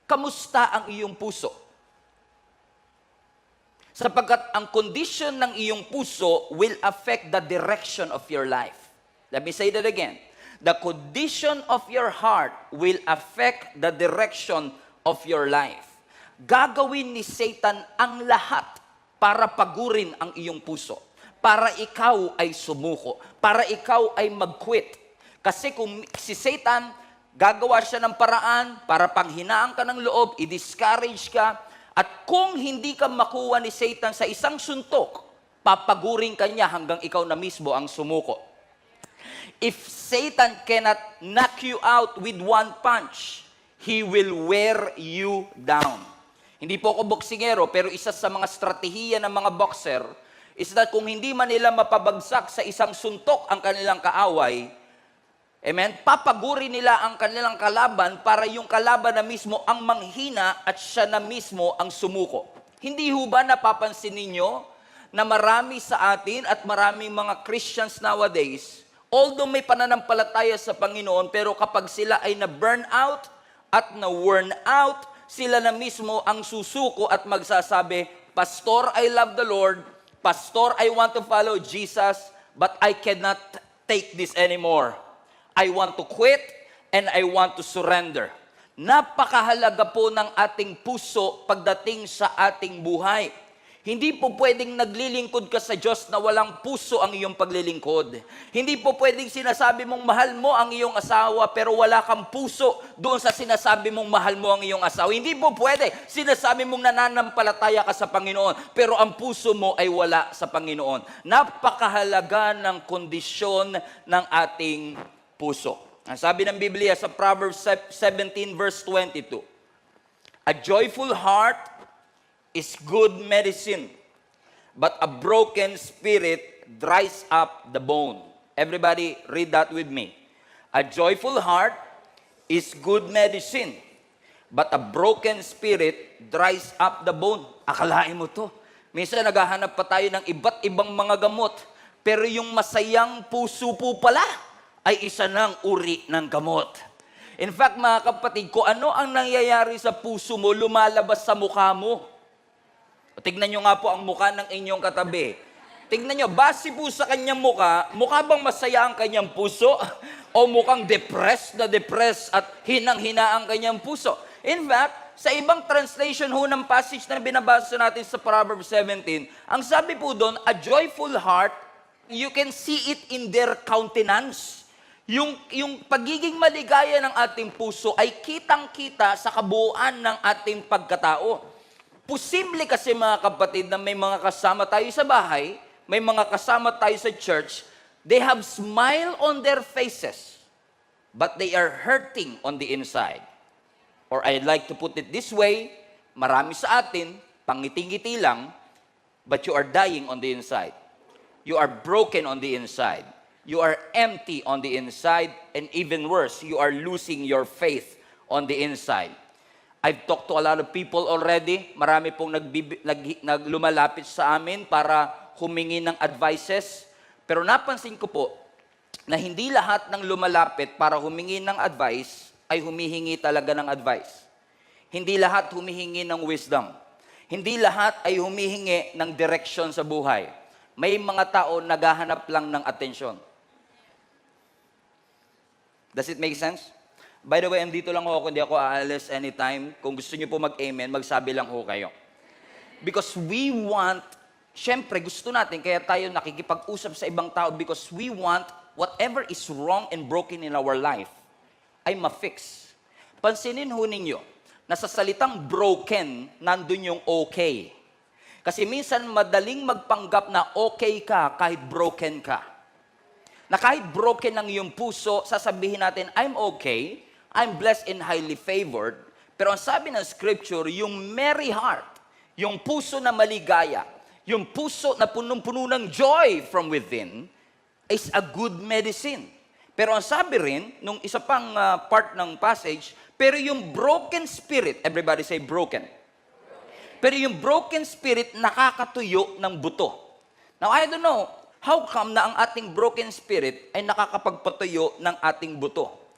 kamusta ang iyong puso? Sapagkat ang condition ng iyong puso will affect the direction of your life. Let me say that again. The condition of your heart will affect the direction of your life. Gagawin ni Satan ang lahat para pagurin ang iyong puso. Para ikaw ay sumuko. Para ikaw ay mag-quit. Kasi kung si Satan, gagawa siya ng paraan para panghinaan ka ng loob, i-discourage ka, at kung hindi ka makuha ni Satan sa isang suntok, papagurin ka niya hanggang ikaw na mismo ang sumuko. If Satan cannot knock you out with one punch, he will wear you down. Hindi po ako boksingero, pero isa sa mga strategiya ng mga boxer is that kung hindi man nila mapabagsak sa isang suntok ang kanilang kaaway, amen, papaguri nila ang kanilang kalaban para yung kalaban na mismo ang manghina at siya na mismo ang sumuko. Hindi ho ba napapansin ninyo na marami sa atin at maraming mga Christians nowadays, although may pananampalataya sa Panginoon, pero kapag sila ay na-burn out at na-worn out, sila na mismo ang susuko at magsasabi, Pastor, I love the Lord. Pastor, I want to follow Jesus, but I cannot take this anymore. I want to quit and I want to surrender. Napakahalaga po ng ating puso pagdating sa ating buhay. Hindi po pwedeng naglilingkod ka sa Diyos na walang puso ang iyong paglilingkod. Hindi po pwedeng sinasabi mong mahal mo ang iyong asawa pero wala kang puso doon sa sinasabi mong mahal mo ang iyong asawa. Hindi po pwede. Sinasabi mong nananampalataya ka sa Panginoon pero ang puso mo ay wala sa Panginoon. Napakahalaga ng kondisyon ng ating puso. Ang sabi ng Biblia sa Proverbs 17 verse 22, a joyful heart is good medicine, but a broken spirit dries up the bone. Everybody read that with me. A joyful heart is good medicine, but a broken spirit dries up the bone. Akalain mo to. Minsan naghahanap pa tayo ng iba't ibang mga gamot, pero yung masayang puso po pala ay isa ng uri ng gamot. In fact, mga kapatid, kung ano ang nangyayari sa puso mo, lumalabas sa mukha mo. Tignan nyo nga po ang mukha ng inyong katabi. Tignan nyo, base po sa kanyang mukha bang masaya ang kanyang puso? O mukhang depressed at hinang-hina ang kanyang puso? In fact, sa ibang translation ho ng passage na binabasa natin sa Proverbs 17, ang sabi po doon, a joyful heart, you can see it in their countenance. Yung pagiging maligaya ng ating puso ay kitang-kita sa kabuuan ng ating pagkatao. Posible kasi mga kapatid na may mga kasama tayo sa bahay, may mga kasama tayo sa church, they have smile on their faces, but they are hurting on the inside. Or I'd like to put it this way, marami sa atin, pangiti-ngiti lang, but you are dying on the inside. You are broken on the inside. You are empty on the inside, and even worse, you are losing your faith on the inside. I've talked to a lot of people already. Marami pong lumalapit sa amin para humingi ng advices. Pero napansin ko po na hindi lahat ng lumalapit para humingi ng advice ay humihingi talaga ng advice. Hindi lahat humihingi ng wisdom. Hindi lahat ay humihingi ng direction sa buhay. May mga tao naghahanap lang ng atensyon. Does it make sense? By the way, andito lang ako, hindi ako aalis anytime. Kung gusto niyo po mag-amen, magsabi lang ho kayo. Because we want, syempre gusto natin, kaya tayo nakikipag-usap sa ibang tao because we want whatever is wrong and broken in our life ay ma-fix. Pansinin ho ninyo, na sa salitang broken, nandun yung okay. Kasi minsan madaling magpanggap na okay ka kahit broken ka. Na kahit broken ng iyong puso, sasabihin natin, I'm okay, I'm blessed and highly favored. Pero ang sabi ng scripture, yung merry heart, yung puso na maligaya, yung puso na punong-puno ng joy from within, is a good medicine. Pero ang sabi rin, nung isa pang part ng passage, pero yung broken spirit, everybody say broken. Pero yung broken spirit, nakakatuyo ng buto. Now, I don't know, how come na ang ating broken spirit ay nakakapagpatuyo ng ating buto?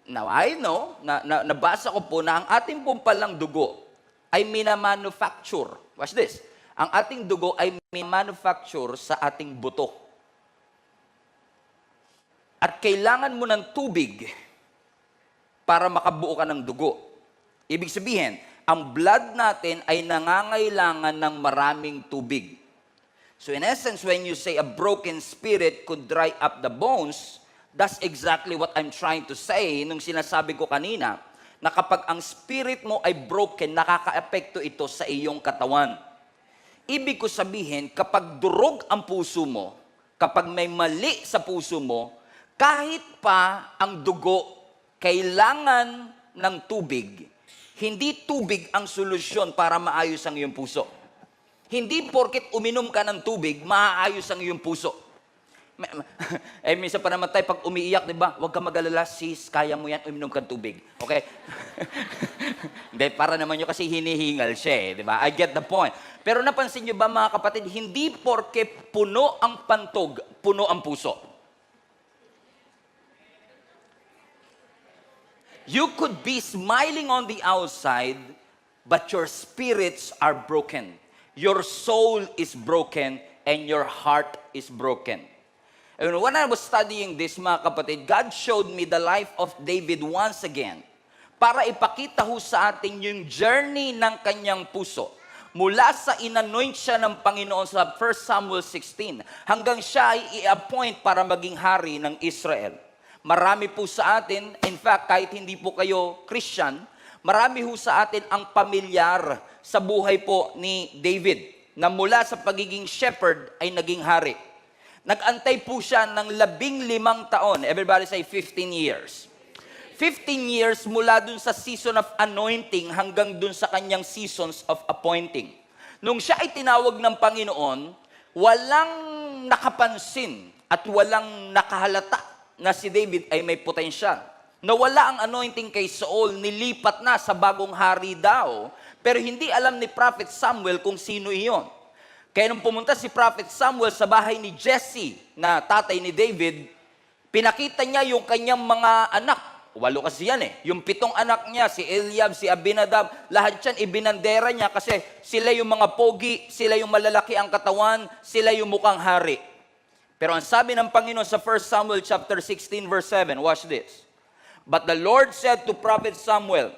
Now, I know, nabasa ko po na ang ating pong palang dugo ay minamanufacture. Watch this. Ang ating dugo ay minamanufacture sa ating buto. At kailangan mo ng tubig para makabuo ka ng dugo. Ibig sabihin, ang blood natin ay nangangailangan ng maraming tubig. So in essence, when you say a broken spirit could dry up the bones, that's exactly what I'm trying to say nung sinasabi ko kanina, na kapag ang spirit mo ay broken, nakaka-epekto ito sa iyong katawan. Ibig ko sabihin, kapag durog ang puso mo, kapag may mali sa puso mo, kahit pa ang dugo kailangan ng tubig, hindi tubig ang solusyon para maayos ang iyong puso. Hindi porket uminom ka ng tubig, maayos ang iyong puso. Minsan pa naman tayo, pag umiiyak, di ba? Huwag ka mag-alala, sis, kaya mo yan, uminom ka ng tubig. Okay? Hindi, para naman yun kasi hinihingal siya, di ba? I get the point. Pero napansin nyo ba, mga kapatid, hindi porke puno ang pantog, puno ang puso. You could be smiling on the outside, but your spirits are broken. Your soul is broken, and your heart is broken. And when I was studying this, mga kapatid, God showed me the life of David once again para ipakita ho sa atin yung journey ng kanyang puso. Mula sa inanoint siya ng Panginoon sa 1 Samuel 16, hanggang siya ay i-appoint para maging hari ng Israel. Marami po sa atin, in fact, kahit hindi po kayo Christian, marami ho sa atin ang pamilyar sa buhay po ni David, na mula sa pagiging shepherd ay naging hari. Nag-antay po siya ng 15 taon. Everybody say 15 years. 15 years mula dun sa season of anointing hanggang dun sa kanyang seasons of appointing. Nung siya ay tinawag ng Panginoon, walang nakapansin at walang nakahalata na si David ay may potensyal. Nawala ang anointing kay Saul, nilipat na sa bagong hari daw, pero hindi alam ni Prophet Samuel kung sino iyon. Kaya nung pumunta si Prophet Samuel sa bahay ni Jesse, na tatay ni David, pinakita niya yung kanyang mga anak. 8 kasi yan eh. Yung 7 anak niya, si Eliab, si Abinadab, lahat yan ibinandera niya kasi sila yung mga pogi, sila yung malalaki ang katawan, sila yung mukhang hari. Pero ang sabi ng Panginoon sa 1 Samuel chapter 16 verse 7, watch this. But the Lord said to Prophet Samuel,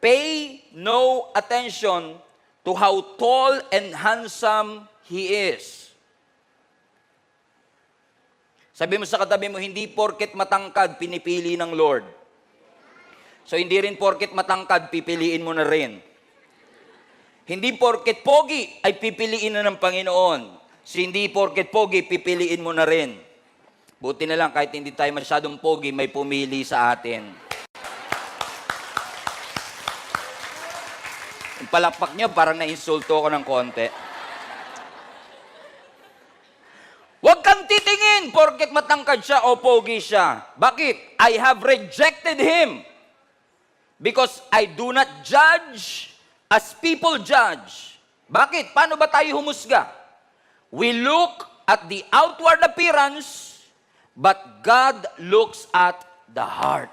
pay no attention to how tall and handsome he is. Sabi mo sa katabi mo, hindi porket matangkad, pinipili ng Lord. So hindi rin porket matangkad, pipiliin mo na rin. Hindi porket pogi, ay pipiliin na ng Panginoon. So hindi porket pogi, pipiliin mo na rin. Buti na lang, kahit hindi tayo masyadong pogi, may pumili sa atin. Yung palakpak niyo, parang na-insulto ako ng konti. Huwag kang titingin porket matangkad siya o pogi siya. Bakit? I have rejected him. Because I do not judge as people judge. Bakit? Paano ba tayo humusga? We look at the outward appearance, but God looks at the heart.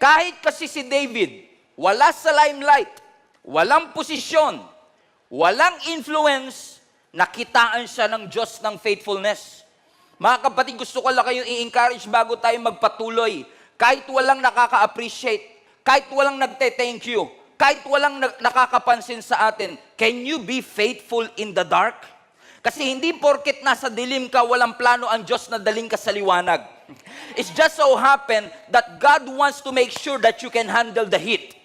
Kahit kasi si David, wala sa limelight, walang posisyon, walang influence, nakitaan siya ng Diyos ng faithfulness. Mga kapatid, gusto ko lang kayong i-encourage bago tayo magpatuloy. Kahit walang nakaka-appreciate, kahit walang nagte-thank you, kahit walang nakakapansin sa atin, can you be faithful in the dark? Kasi hindi porket nasa dilim ka, walang plano ang Diyos na daling ka sa liwanag. It's just so happen that God wants to make sure that you can handle the heat.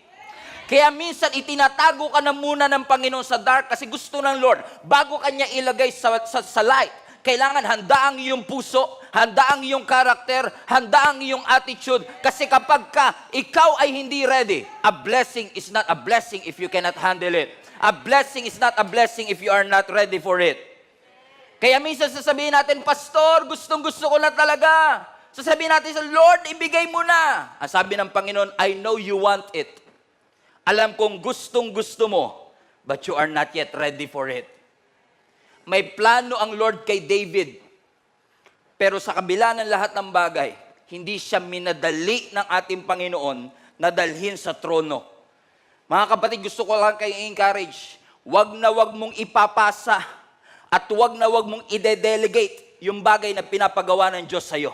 Kaya minsan itinatago ka na muna ng Panginoon sa dark kasi gusto ng Lord, bago kanya ilagay sa light, kailangan handa ang iyong puso, handa ang iyong karakter, handa ang iyong attitude. Kasi kapag ikaw ay hindi ready, a blessing is not a blessing if you cannot handle it. A blessing is not a blessing if you are not ready for it. Kaya minsan sasabihin natin, Pastor, gustong-gusto ko na talaga. Sasabihin natin sa Lord, ibigay mo na. Ang sabi ng Panginoon, I know you want it. Alam kong gustong-gusto mo, but you are not yet ready for it. May plano ang Lord kay David. Pero sa kabila ng lahat ng bagay, hindi siya minadali ng ating Panginoon na dalhin sa trono. Mga kapatid, gusto ko lang kayo i-encourage, wag na wag mong ipapasa at wag na wag mong ide-delegate yung bagay na pinapagawa ng Diyos sa'yo.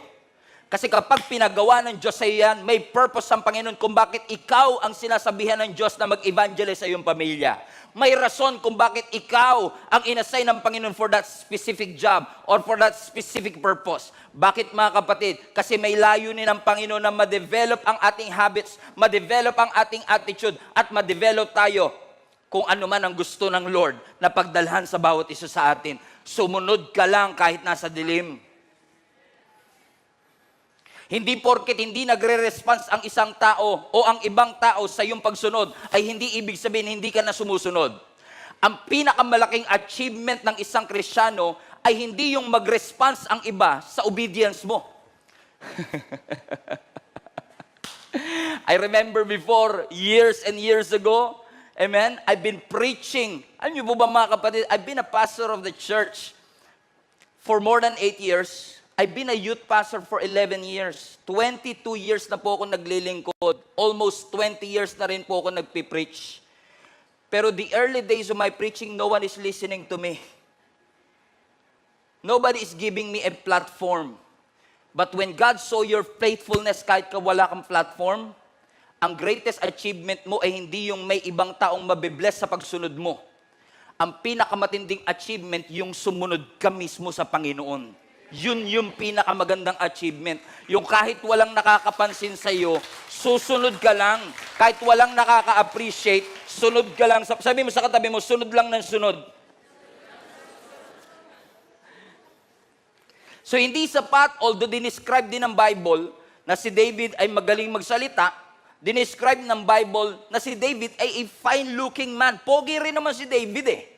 Kasi kapag pinagawa ng Diyos sa'yo yan, may purpose ang Panginoon kung bakit ikaw ang sinasabihan ng Diyos na mag-evangelize sa iyong pamilya. May rason kung bakit ikaw ang inassign ng Panginoon for that specific job or for that specific purpose. Bakit mga kapatid? Kasi may layunin ng Panginoon na ma-develop ang ating habits, ma-develop ang ating attitude, at ma-develop tayo kung ano man ang gusto ng Lord na pagdalhan sa bawat isa sa atin. Sumunod ka lang kahit nasa dilim. Hindi porket hindi nagre-response ang isang tao o ang ibang tao sa iyong pagsunod ay hindi ibig sabihin hindi ka na sumusunod. Ang pinakamalaking achievement ng isang Kristiyano ay hindi yung mag-response ang iba sa obedience mo. I remember before, years and years ago, amen, I've been preaching. Alam niyo po ba mga kapatid, I've been a pastor of the church for more than 8 years. I've been a youth pastor for 11 years. 22 years na po ako naglilingkod. Almost 20 years na rin po ako nagpipreach. Pero the early days of my preaching, no one is listening to me. Nobody is giving me a platform. But when God saw your faithfulness kahit ka wala kang platform, ang greatest achievement mo ay hindi yung may ibang taong mabibless sa pagsunod mo. Ang pinakamatinding achievement, yung sumunod ka mismo sa Panginoon. Yun yung pinakamagandang achievement. Yung kahit walang nakakapansin sa iyo, susunod ka lang. Kahit walang nakaka-appreciate, sunod ka lang. Sabi mo sa katabi mo, sunod lang ng sunod. So hindi sapat, although dinescribe din ng Bible na si David ay magaling magsalita, dinescribe ng Bible na si David ay a fine-looking man. Pogi rin naman si David eh.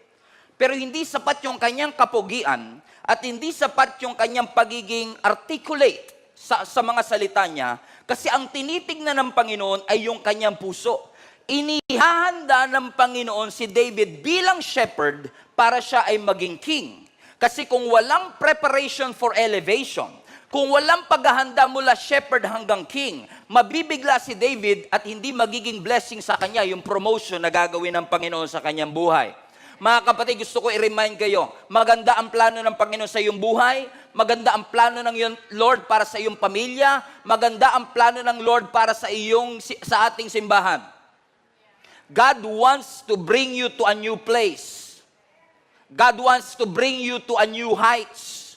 Pero hindi sapat yung kanyang kapogian at hindi sapat yung kanyang pagiging articulate sa mga salita niya kasi ang tinitignan ng Panginoon ay yung kanyang puso. Inihahanda ng Panginoon si David bilang shepherd para siya ay maging king. Kasi kung walang preparation for elevation, kung walang paghahanda mula shepherd hanggang king, mabibigla si David at hindi magiging blessing sa kanya yung promotion na gagawin ng Panginoon sa kanyang buhay. Mga kapatid, gusto ko i-remind kayo, maganda ang plano ng Panginoon sa iyong buhay, maganda ang plano ng iyong Lord para sa iyong pamilya, maganda ang plano ng Lord para sa ating simbahan. God wants to bring you to a new place. God wants to bring you to a new heights.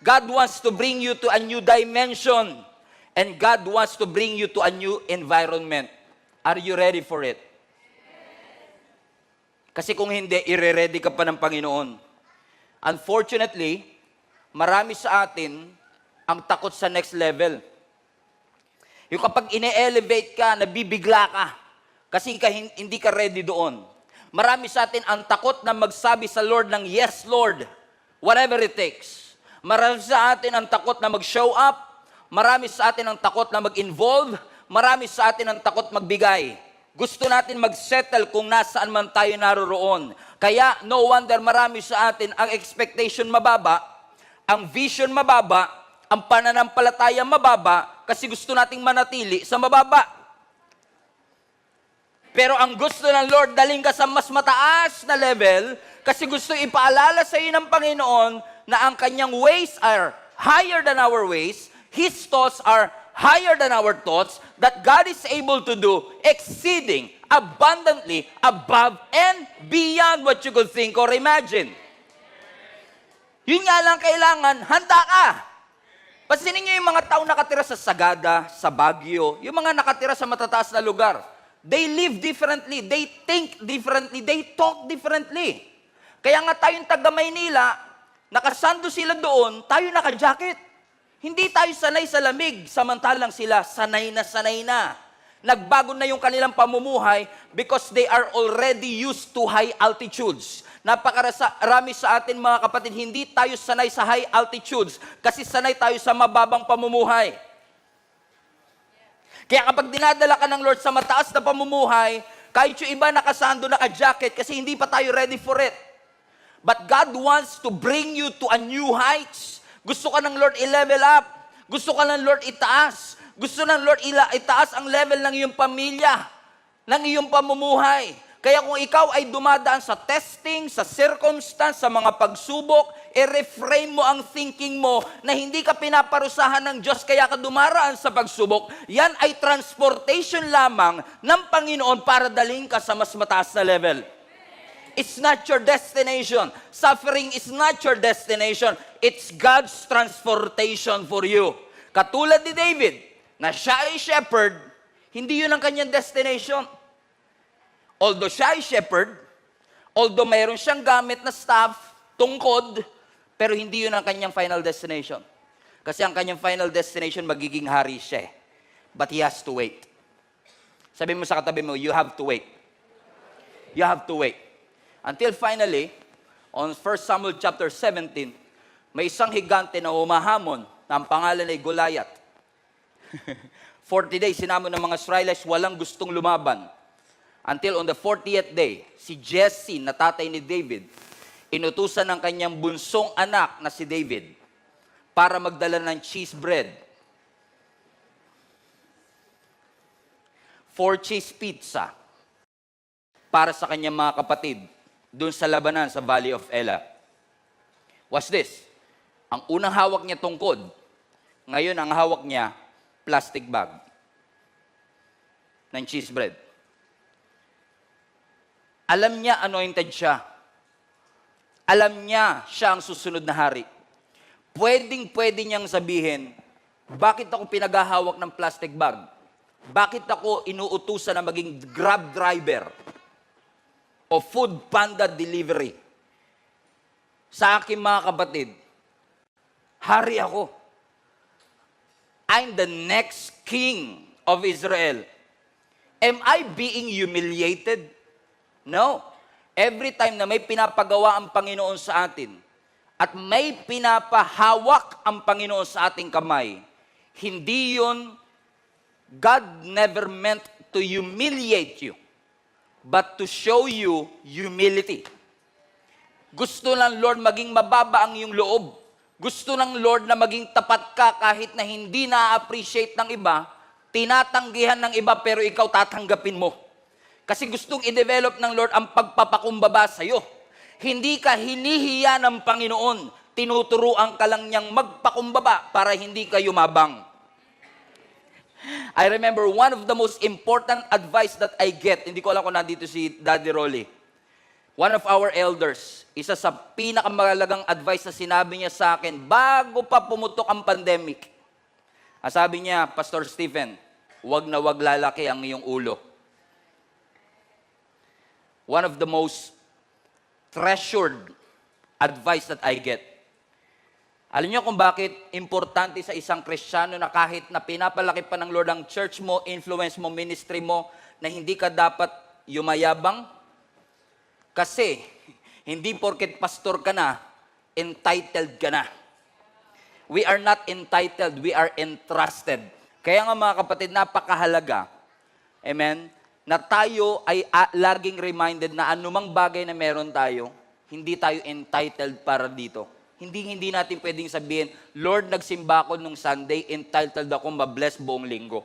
God wants to bring you to a new dimension. And God wants to bring you to a new environment. Are you ready for it? Kasi kung hindi, ire-ready ka pa ng Panginoon. Unfortunately, marami sa atin ang takot sa next level. Yung kapag ine-elevate ka, nabibigla ka. Kasi hindi ka ready doon. Marami sa atin ang takot na magsabi sa Lord ng, yes, Lord, whatever it takes. Marami sa atin ang takot na mag-show up. Marami sa atin ang takot na mag-involve. Marami sa atin ang takot magbigay. Gusto natin mag-settle kung nasaan man tayo naroroon. Kaya, no wonder marami sa atin ang expectation mababa, ang vision mababa, ang pananampalataya mababa, kasi gusto nating manatili sa mababa. Pero ang gusto ng Lord, daling ka sa mas mataas na level, kasi gusto ipaalala sa iyo ng Panginoon na ang kanyang ways are higher than our ways, His thoughts are higher than our thoughts, that God is able to do exceeding, abundantly, above, and beyond what you could think or imagine. Yun nga lang kailangan, handa ka. Pansinin niyo yung mga tao nakatira sa Sagada, sa Baguio, yung mga nakatira sa matataas na lugar. They live differently, they think differently, they talk differently. Kaya nga tayong taga Maynila, nakasando sila doon, tayo naka-jacket. Hindi tayo sanay sa lamig, samantalang sila sanay na. Nagbago na yung kanilang pamumuhay because they are already used to high altitudes. Napakarami sa atin mga kapatid, hindi tayo sanay sa high altitudes kasi sanay tayo sa mababang pamumuhay. Kaya kapag dinadala ka ng Lord sa mataas na pamumuhay, kahit yung iba nakasando, naka-jacket kasi hindi pa tayo ready for it. But God wants to bring you to a new heights. Gusto ka ng Lord i-level up. Gusto ka ng Lord itaas. Gusto ng Lord itaas ang level ng iyong pamilya, ng iyong pamumuhay. Kaya kung ikaw ay dumadaan sa testing, sa circumstance, sa mga pagsubok, i-reframe mo ang thinking mo na hindi ka pinaparusahan ng Diyos kaya ka dumaraan sa pagsubok. Yan ay transportation lamang ng Panginoon para dalhin ka sa mas mataas na level. It's not your destination. Suffering is not your destination. It's God's transportation for you. Katulad ni David, na siya ay shepherd, hindi yun ang kanyang destination. Although siya ay shepherd, although mayroon siyang gamit na staff, tungkod, pero hindi yun ang kanyang final destination. Kasi ang kanyang final destination, magiging hari siya. But he has to wait. Sabi mo sa katabi mo, you have to wait. You have to wait. Until finally, on 1 Samuel chapter 17, may isang higante na humahamon na ang pangalan ay Goliath. 40 days, sinamon ng mga Israelites, walang gustong lumaban. Until on the 40th day, si Jesse, na tatay ni David, inutusan ng kanyang bunsong anak na si David para magdala ng cheese bread, 4 cheese pizza para sa kanyang mga kapatid doon sa labanan sa Valley of Elah. Watch this. Ang unang hawak niya tungkod, ngayon ang hawak niya, plastic bag ng cheese bread. Alam niya anointed siya. Alam niya siya ang susunod na hari. Pwede niyang sabihin, bakit ako pinaghahawak ng plastic bag? Bakit ako inuutusan na maging grab driver o food panda delivery? Sa aking mga kapatid, hari ako. I'm the next king of Israel. Am I being humiliated? No. Every time na may pinapagawa ang Panginoon sa atin at may pinapahawak ang Panginoon sa ating kamay, hindi yun, God never meant to humiliate you, but to show you humility. Gusto ng Lord maging mababa ang iyong loob. Gusto ng Lord na maging tapat ka kahit na hindi na-appreciate ng iba, tinatanggihan ng iba pero ikaw tatanggapin mo. Kasi gustong i-develop ng Lord ang pagpapakumbaba sa iyo. Hindi ka hinihiya ng Panginoon, tinuturuan ka lang niyang magpakumbaba para hindi ka yumabang. I remember one of the most important advice that I get, hindi ko alam kung nandito si Daddy Rolly. One of our elders, isa sa pinakamahalagang advice na sinabi niya sa akin bago pa pumutok ang pandemic. Sabi niya, Pastor Stephen, wag na wag lalaki ang iyong ulo. One of the most treasured advice that I get. Alam niyo kung bakit importante sa isang Kristiyano na kahit na pinapalaki pa ng Lord ang church mo, influence mo, ministry mo, na hindi ka dapat yumayabang? Kasi, hindi porket pastor ka na, entitled ka na. We are not entitled, we are entrusted. Kaya nga mga kapatid, napakahalaga, amen, na tayo ay laging reminded na anumang bagay na meron tayo, hindi tayo entitled para dito. Hindi natin pwedeng sabihin, Lord, nagsimba ako nung Sunday, entitled ako ma-bless buong linggo.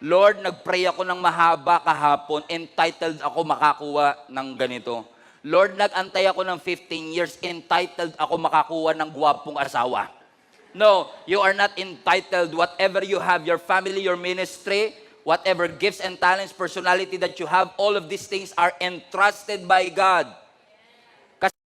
Lord, nagpray ako ng mahaba kahapon, entitled ako makakuha ng ganito. Lord, nag-antay ako ng 15 years, entitled ako makakuha ng gwapong asawa. No, you are not entitled. Whatever you have, your family, your ministry, whatever gifts and talents, personality that you have, all of these things are entrusted by God. Kasi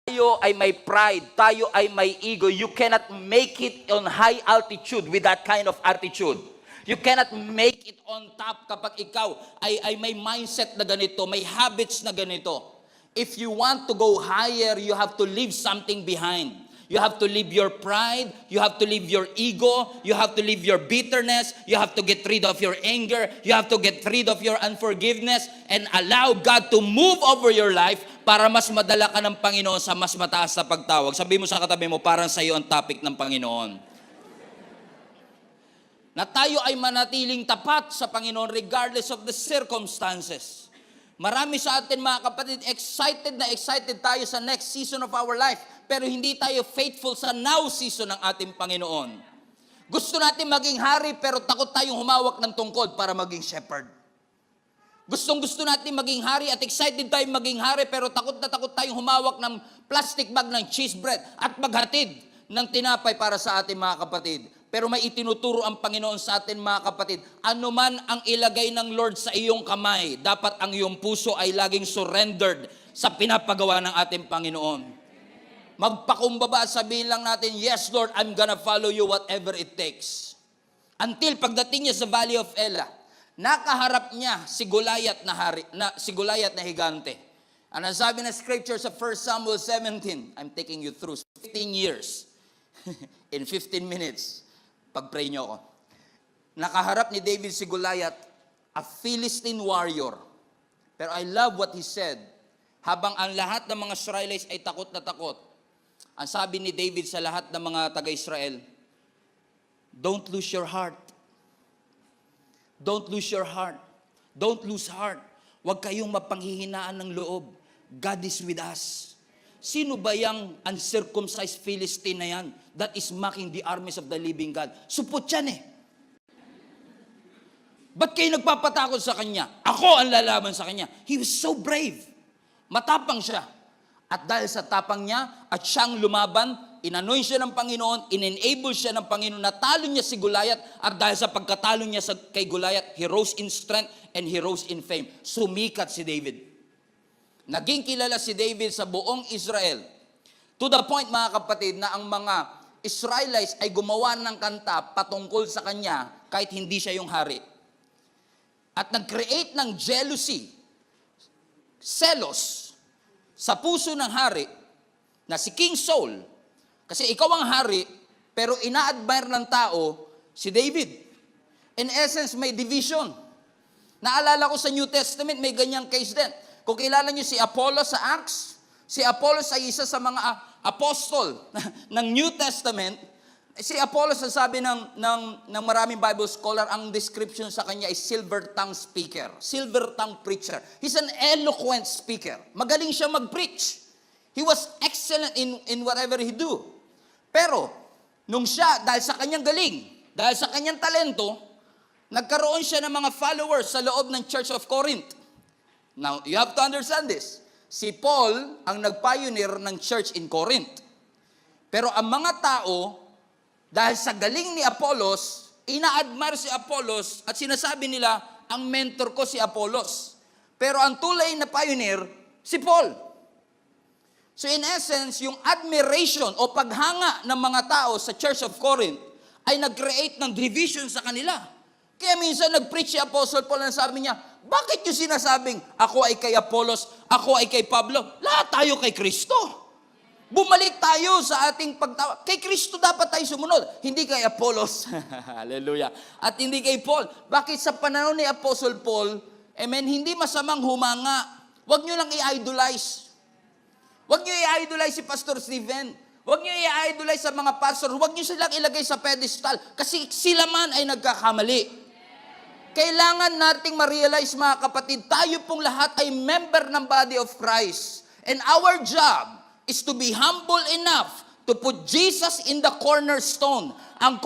tayo ay may pride, tayo ay may ego. You cannot make it on high altitude with that kind of attitude. You cannot make it on top kapag ikaw ay may mindset na ganito, may habits na ganito. If you want to go higher, you have to leave something behind. You have to leave your pride, you have to leave your ego, you have to leave your bitterness, you have to get rid of your anger, you have to get rid of your unforgiveness, and allow God to move over your life para mas madala ka ng Panginoon sa mas mataas na pagtawag. Sabi mo sa katabi mo, parang sa iyo ang topic ng Panginoon. Na tayo ay manatiling tapat sa Panginoon regardless of the circumstances. Marami sa atin mga kapatid, excited na excited tayo sa next season of our life, pero hindi tayo faithful sa now season ng ating Panginoon. Gusto natin maging hari pero takot tayong humawak ng tungkod para maging shepherd. Gustong-gusto natin maging hari at excited tayong maging hari pero takot na takot tayong humawak ng plastic bag ng cheese bread at maghatid ng tinapay para sa ating mga kapatid. Pero may itinuturo ang Panginoon sa atin mga kapatid, anuman ang ilagay ng Lord sa iyong kamay, dapat ang iyong puso ay laging surrendered sa pinapagawa ng ating Panginoon. Magpakumbaba at sabihin lang natin, yes Lord, I'm gonna follow you whatever it takes. Until pagdating niya sa Valley of Elah, nakaharap niya si Goliath na higante. Ano sabi na scripture sa 1 Samuel 17, I'm taking you through 15 years. In 15 minutes, pag-pray niyo ako. Nakaharap ni David si Goliath, a Philistine warrior. Pero I love what he said. Habang ang lahat ng mga Israelites ay takot na takot, ang sabi ni David sa lahat ng mga taga-Israel, don't lose your heart. Don't lose your heart. Don't lose heart. Huwag kayong mapanghihinaan ng loob. God is with us. Sino ba yung uncircumcised Philistine na yan that is mocking the armies of the living God? Supot yan eh. Ba't kayo nagpapatakot sa kanya? Ako ang lalaban sa kanya. He was so brave. Matapang siya. At dahil sa tapang niya at siyang lumaban, inanoy siya ng Panginoon, in-enable siya ng Panginoon, natalo niya si Goliath, at dahil sa pagkatalo niya kay Goliath, he rose in strength and he rose in fame. Sumikat si David. Naging kilala si David sa buong Israel. To the point, mga kapatid, na ang mga Israelites ay gumawa ng kanta patungkol sa kanya kahit hindi siya yung hari. At nag-create ng jealousy, selos, sa puso ng hari na si King Saul. Kasi ikaw ang hari, pero ina-admire ng tao si David. In essence, may division. Naalala ko sa New Testament, may ganyang case din. Kung kilala niyo si Apollos sa Acts, si Apollos ay isa sa mga apostol ng New Testament. Si Apollos, sabi ng maraming Bible scholar, ang description sa kanya is silver tongue speaker, silver tongue preacher. He's an eloquent speaker. Magaling siya mag-preach. He was excellent in whatever he do. Pero, nung siya, dahil sa kanyang galing, dahil sa kanyang talento, nagkaroon siya ng mga followers sa loob ng Church of Corinth. Now, you have to understand this. Si Paul ang nag-pioneer ng church in Corinth. Pero ang mga tao, dahil sa galing ni Apollos, ina-admire si Apollos at sinasabi nila, ang mentor ko si Apollos. Pero ang tulay na pioneer, si Paul. So in essence, yung admiration o paghanga ng mga tao sa Church of Corinth ay nag-create ng division sa kanila. Kaya minsan nag-preach si Apostle Paul na sabi niya, bakit yung sinasabing, ako ay kay Apollos, ako ay kay Pablo, lahat tayo kay Kristo. Bumalik tayo sa ating pagtawa. Kay Kristo dapat tayo sumunod, hindi kay Apollos. Hallelujah. At hindi kay Paul. Bakit sa panahon ni Apostle Paul, amen, hindi masamang humanga. Huwag nyo lang i-idolize. Huwag nyo i-idolize si Pastor Steven. Huwag nyo i-idolize sa mga pastor. Huwag nyo silang ilagay sa pedestal. Kasi sila man ay nagkakamali. Kailangan nating ma-realize, mga kapatid, tayo pong lahat ay member ng body of Christ. And our job is to be humble enough to put Jesus in the cornerstone. Ang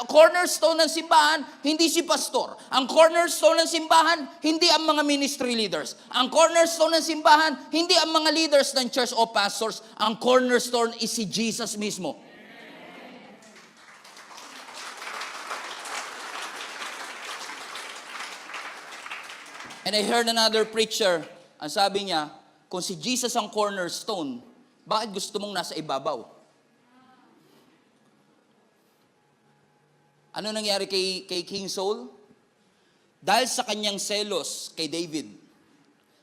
cornerstone ng simbahan, hindi si pastor. Ang cornerstone ng simbahan, hindi ang mga ministry leaders. Ang cornerstone ng simbahan, hindi ang mga leaders ng church o pastors. Ang cornerstone is si Jesus mismo. And I heard another preacher, ang sabi niya, kung si Jesus ang cornerstone, bakit gusto mong nasa ibabaw? Ano nangyari kay King Saul? Dahil sa kanyang selos kay David.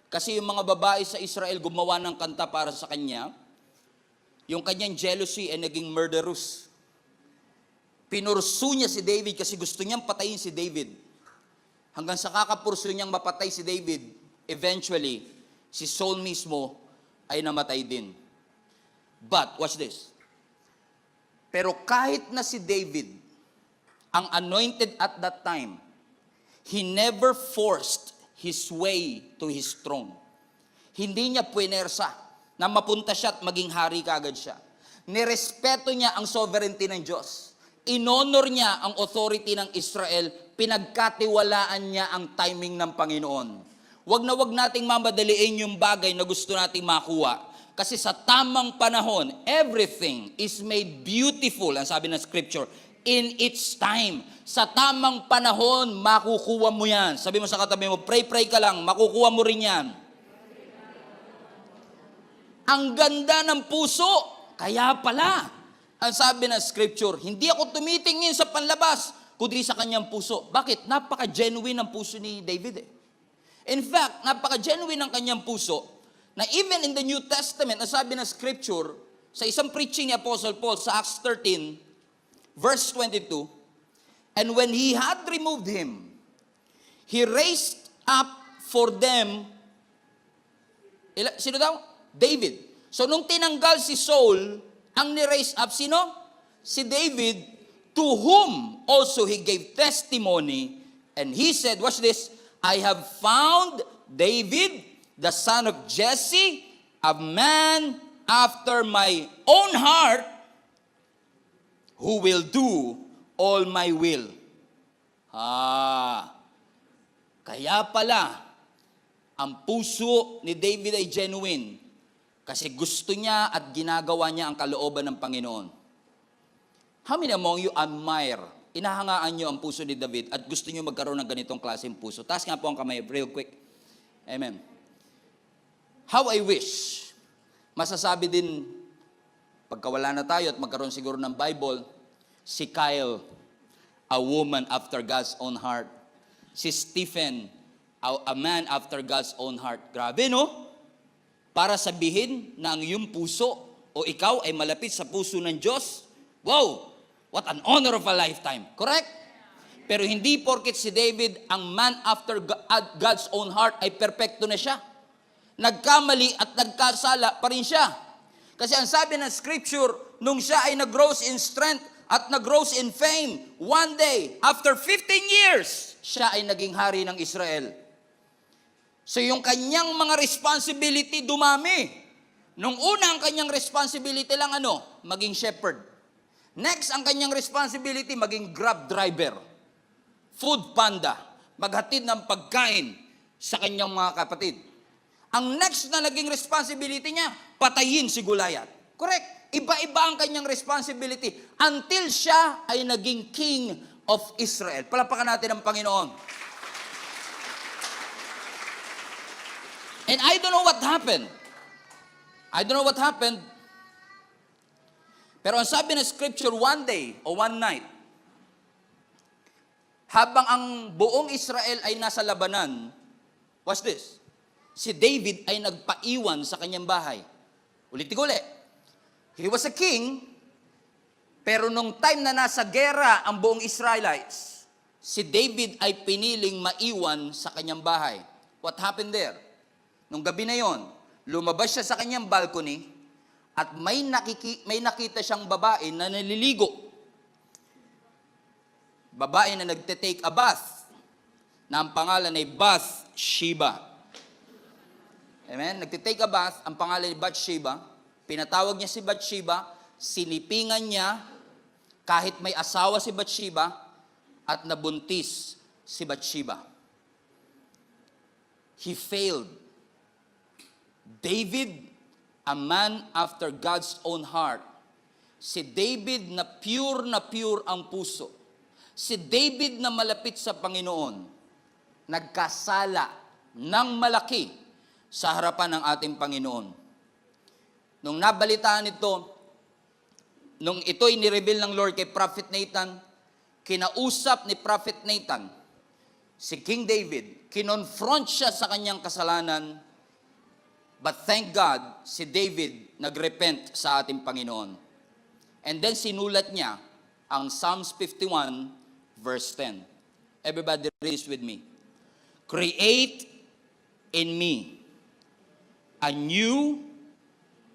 Kasi yung mga babae sa Israel gumawa ng kanta para sa kanya, yung kanyang jealousy ay naging murderous. Pinursu niya si David kasi gusto niyang patayin si David. Hanggang sa kakapurso niyang mapatay si David, eventually, si Saul mismo ay namatay din. But, watch this. Pero kahit na si David, ang anointed at that time, he never forced his way to his throne. Hindi niya puwersa na mapunta siya at maging hari kaagad siya. Nirespeto niya ang sovereignty ng Diyos. inonor niya ang authority ng Israel, pinagkatiwalaan niya ang timing ng Panginoon. Wag na wag nating mamadaliin yung bagay na gusto nating makuha. Kasi sa tamang panahon, everything is made beautiful, ang sabi ng scripture, in its time. Sa tamang panahon, makukuha mo yan. Sabi mo sa katabi mo, pray ka lang, makukuha mo rin yan. Ang ganda ng puso, kaya pala, ang sabi ng scripture, hindi ako tumitingin sa panlabas, kundi sa kanyang puso. Bakit? Napaka-genuine ng puso ni David eh. In fact, napaka-genuine ng kanyang puso, na even in the New Testament, ang sabi ng scripture, sa isang preaching ni Apostle Paul sa Acts 13, verse 22, and when he had removed him, he raised up for them, sino daw? David. So nung tinanggal si Saul, ang ni-raise up, sino? Si David, to whom also he gave testimony, and he said, watch this, I have found David, the son of Jesse, a man after my own heart, who will do all my will. Kaya pala, ang puso ni David ay genuine kasi gusto niya at ginagawa niya ang kalooban ng Panginoon. How many among you admire, inahangaan niyo ang puso ni David at gusto niyo magkaroon ng ganitong klaseng puso? Taas nga po ang kamay, real quick. Amen. How I wish, masasabi din, pagkawala na tayo at magkaroon siguro ng Bible, si Kyle, a woman after God's own heart. Si Stephen, a man after God's own heart. Grabe, no? Para sabihin na ang iyong puso o ikaw ay malapit sa puso ng Diyos. Wow! What an honor of a lifetime. Correct? Pero hindi porket si David, ang man after God's own heart, ay perpekto na siya. Nagkamali at nagkasala pa rin siya. Kasi ang sabi ng scripture, nung siya ay nag-grows in strength at nag-grows in fame, one day, after 15 years, siya ay naging hari ng Israel. So yung kanyang mga responsibility dumami. Nung una, ang kanyang responsibility lang maging shepherd. Next, ang kanyang responsibility, maging grab driver. Food panda. Maghatid ng pagkain sa kanyang mga kapatid. Ang next na naging responsibility niya, patayin si Goliath. Correct? Iba-iba ang kanyang responsibility until siya ay naging king of Israel. Palapakan natin ang Panginoon. And I don't know what happened. Pero ang sabi ng scripture, one day o one night, habang ang buong Israel ay nasa labanan, watch this, si David ay nagpaiwan sa kanyang bahay. Ulit-ulit. He was a king, pero nung time na nasa gera ang buong Israelites, si David ay piniling maiwan sa kanyang bahay. What happened there? Nung gabi na yon, lumabas siya sa kanyang balcony at may nakita siyang babae na naliligo. Babae na nagte-take a bath na ang pangalan ay Bathsheba. Amen? Nagtitake a bath, ang pangalan ni Bathsheba, pinatawag niya si Bathsheba, sinipingan niya, kahit may asawa si Bathsheba, at nabuntis si Bathsheba. He failed. David, a man after God's own heart. Si David na pure ang puso. Si David na malapit sa Panginoon, nagkasala ng malaki sa harapan ng ating Panginoon. Nung nabalitaan ito, nung ito'y nireveal ng Lord kay Prophet Nathan, kinausap ni Prophet Nathan si King David, kinonfront siya sa kanyang kasalanan, but thank God, si David nagrepent sa ating Panginoon. And then sinulat niya ang Psalms 51 verse 10. Everybody read this with me. Create in me a new,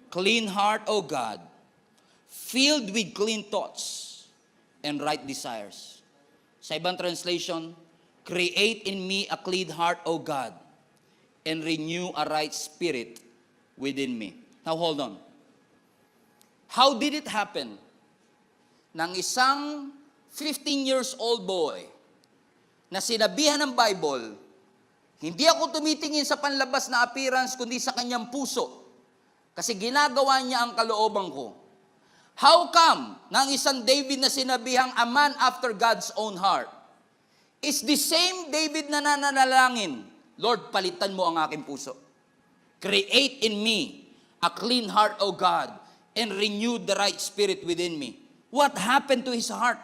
clean heart, O God, filled with clean thoughts and right desires. Sa ibang translation, create in me a clean heart, O God, and renew a right spirit within me. Now hold on. How did it happen? Nang isang 15 years old boy na sinabihan ng Bible, hindi ako tumitingin sa panlabas na appearance kundi sa kanyang puso. Kasi ginagawa niya ang kalooban ko. How come na ang isang David na sinabihang a man after God's own heart is the same David na nananalangin, Lord, palitan mo ang aking puso. Create in me a clean heart, O God, and renew the right spirit within me. What happened to his heart?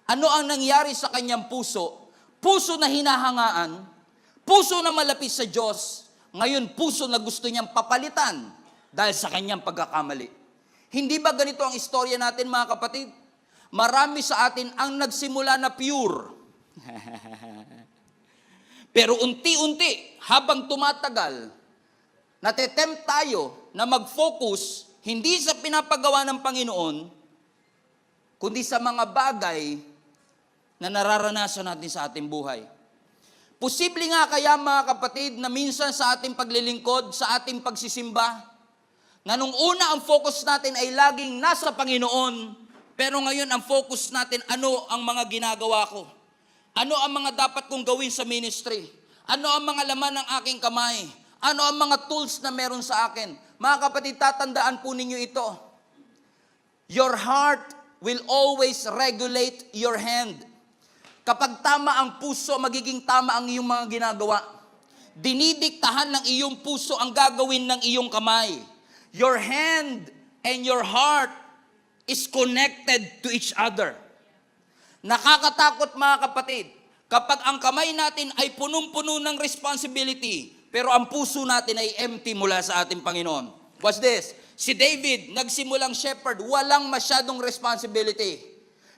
Ano ang nangyari sa kanyang puso? Puso na hinahangaan, puso na malapit sa Diyos, ngayon puso na gusto niyang papalitan dahil sa kanyang pagkakamali. Hindi ba ganito ang istorya natin, mga kapatid? Marami sa atin ang nagsimula na pure. Pero unti-unti, habang tumatagal, natetempt tayo na mag-focus hindi sa pinapagawa ng Panginoon, kundi sa mga bagay na nararanasan natin sa ating buhay. Posible nga kaya, mga kapatid, na minsan sa ating paglilingkod, sa ating pagsisimba, na nung una ang focus natin ay laging nasa Panginoon, pero ngayon ang focus natin, ano ang mga ginagawa ko? Ano ang mga dapat kong gawin sa ministry? Ano ang mga laman ng aking kamay? Ano ang mga tools na meron sa akin? Mga kapatid, tatandaan po ninyo ito. Your heart will always regulate your hand. Kapag tama ang puso, magiging tama ang iyong mga ginagawa. Dinidiktahan ng iyong puso ang gagawin ng iyong kamay. Your hand and your heart is connected to each other. Nakakatakot, mga kapatid, kapag ang kamay natin ay punong-puno ng responsibility, pero ang puso natin ay empty mula sa ating Panginoon. Watch this. Si David, nagsimulang shepherd, walang masyadong responsibility.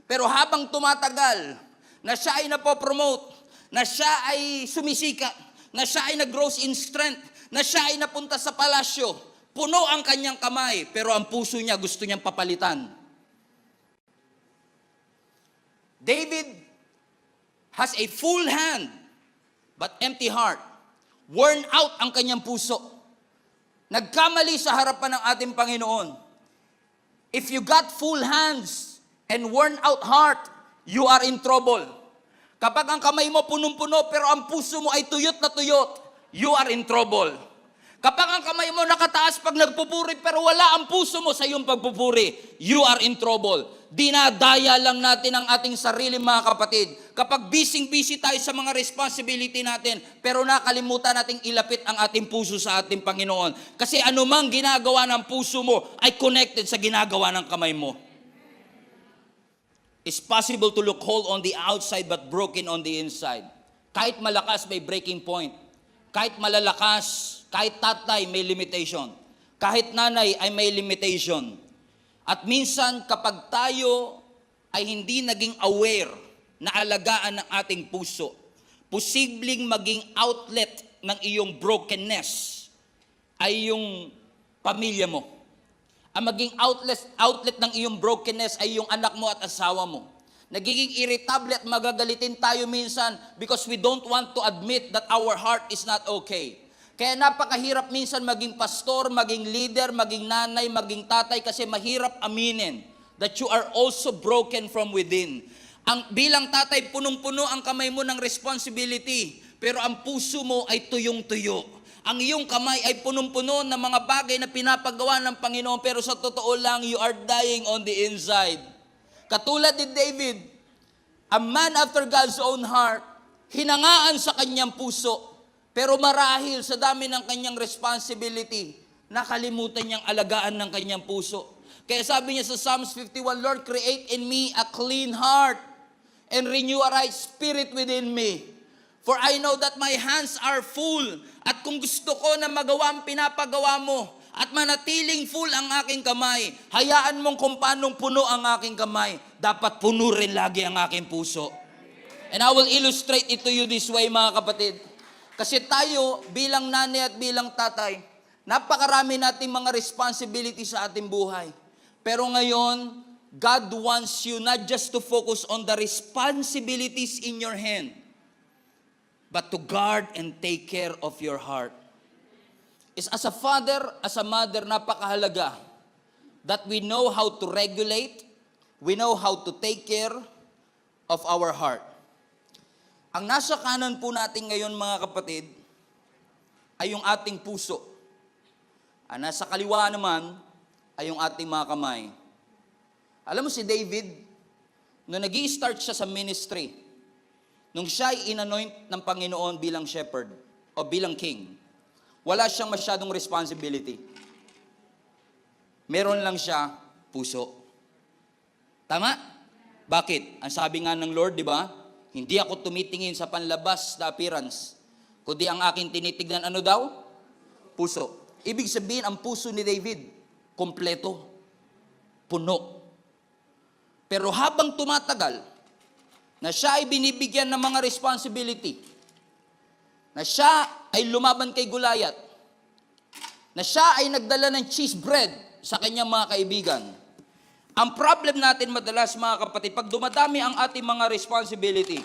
Pero habang tumatagal, na siya ay napopromote, na siya ay sumisika, na siya ay nag-grow in strength, na siya ay napunta sa palasyo, puno ang kanyang kamay, pero ang puso niya gusto niyang papalitan. David has a full hand, but empty heart. Worn out ang kanyang puso. Nagkamali sa harapan ng ating Panginoon. If you got full hands and worn out heart, you are in trouble. Kapag ang kamay mo punong-puno pero ang puso mo ay tuyot na tuyot, you are in trouble. Kapag ang kamay mo nakataas pag nagpupuri pero wala ang puso mo sa iyong pagpupuri, you are in trouble. Dinadaya lang natin ang ating sarili, mga kapatid. Kapag busy tayo sa mga responsibility natin, pero nakalimutan nating ilapit ang ating puso sa ating Panginoon. Kasi anumang ginagawa ng puso mo ay connected sa ginagawa ng kamay mo. It's possible to look whole on the outside but broken on the inside. Kahit malakas, may breaking point. Kahit malalakas, kahit tatay, may limitation. Kahit nanay ay may limitation. At minsan, kapag tayo ay hindi naging aware na alagaan ng ating puso, posibleng maging outlet ng iyong brokenness ay yung pamilya mo. Ang maging outlet ng iyong brokenness ay yung anak mo at asawa mo. Nagiging irritable at magagalitin tayo minsan because we don't want to admit that our heart is not okay. Kaya napakahirap minsan maging pastor, maging leader, maging nanay, maging tatay kasi mahirap aminin that you are also broken from within. Bilang tatay, punong-puno ang kamay mo ng responsibility, pero ang puso mo ay tuyong-tuyo. Ang iyong kamay ay punong-puno ng mga bagay na pinapagawa ng Panginoon, pero sa totoo lang, you are dying on the inside. Katulad ni David, a man after God's own heart, hinangaan sa kanyang puso, pero marahil sa dami ng kanyang responsibility, nakalimutan niyang alagaan ng kanyang puso. Kaya sabi niya sa Psalms 51, Lord, create in me a clean heart and renew a right spirit within me. For I know that my hands are full. At kung gusto ko na magawa ang pinapagawa mo, at manatiling full ang aking kamay, hayaan mong kung paanong puno ang aking kamay, dapat puno rin lagi ang aking puso. And I will illustrate it to you this way, mga kapatid. Kasi tayo, bilang nanay at bilang tatay, napakarami nating mga responsibility sa ating buhay. Pero ngayon, God wants you not just to focus on the responsibilities in your hand, but to guard and take care of your heart. Is as a father, as a mother, napakahalaga that we know how to regulate, we know how to take care, of our heart. Ang nasa kanan po natin ngayon mga kapatid, ay yung ating puso. Ang nasa kaliwa naman, ay yung ating mga kamay. Alam mo si David, nung nag-i-start siya sa ministry, nung siya ay inanoint ng Panginoon bilang shepherd, o bilang king, wala siyang masyadong responsibility. Meron lang siya puso. Tama? Bakit? Ang sabi nga ng Lord, di ba? Hindi ako tumitingin sa panlabas na appearance, kundi ang aking tinitignan ano daw? Puso. Ibig sabihin, ang puso ni David, kompleto, puno. Pero habang tumatagal, na siya ay binibigyan ng mga responsibility, na siya ay lumaban kay Goliath, na siya ay nagdala ng cheese bread sa kanyang mga kaibigan. Ang problem natin madalas mga kapatid, pag dumadami ang ating mga responsibility,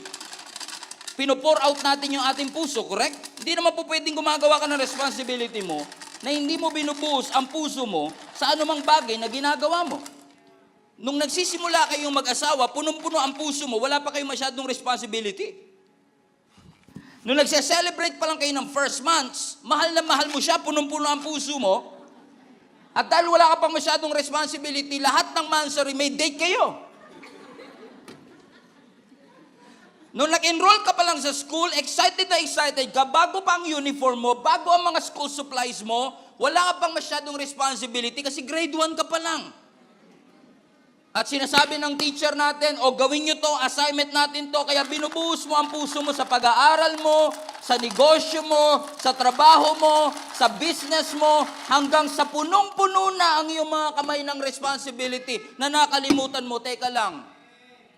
pino-pour out natin yung ating puso, correct? Hindi naman po pwedeng gumagawa ka ng responsibility mo na hindi mo binubuhos ang puso mo sa anumang bagay na ginagawa mo. Nung nagsisimula kayong mag-asawa, punong-puno ang puso mo, wala pa kayong masyadong responsibility. Nung nagse-celebrate pa lang kayo ng first months, mahal na mahal mo siya, punong-puno ang puso mo, at dahil wala ka pang masyadong responsibility, lahat ng monthsary may date kayo. Nung nag-enroll ka pa lang sa school, excited na excited ka, bago pa ang uniform mo, bago ang mga school supplies mo, wala ka pang masyadong responsibility kasi grade 1 ka pa lang. At sinasabi ng teacher natin, o gawin nyo to, assignment natin to, kaya binubuhos mo ang puso mo sa pag-aaral mo, sa negosyo mo, sa trabaho mo, sa business mo, hanggang sa punong-puno na ang iyong mga kamay ng responsibility na nakalimutan mo, teka lang,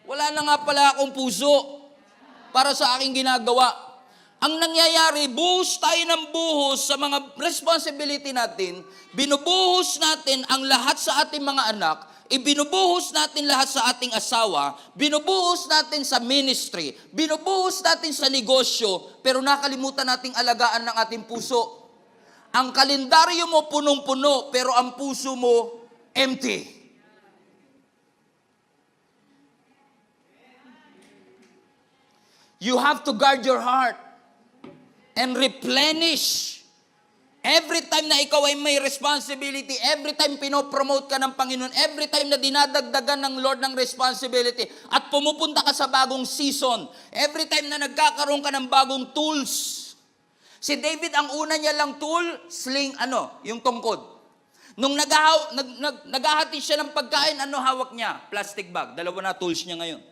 wala na nga pala akong puso para sa aking ginagawa. Ang nangyayari, buhos tayo ng buhos sa mga responsibility natin, binubuhos natin ang lahat sa ating mga anak, ibinubuhos natin lahat sa ating asawa, binubuhos natin sa ministry, binubuhos natin sa negosyo, pero nakalimutan nating alagaan ng ating puso. Ang kalendaryo mo punong-puno, pero ang puso mo empty. You have to guard your heart and replenish. Every time na ikaw ay may responsibility, every time pinopromote ka ng Panginoon, every time na dinadagdagan ng Lord ng responsibility, at pumupunta ka sa bagong season, every time na nagkakaroon ka ng bagong tools. Si David, ang una niya lang tool, sling, yung tungkod. Nung naghahati siya ng pagkain, hawak niya? Plastic bag. Dalawa na tools niya ngayon.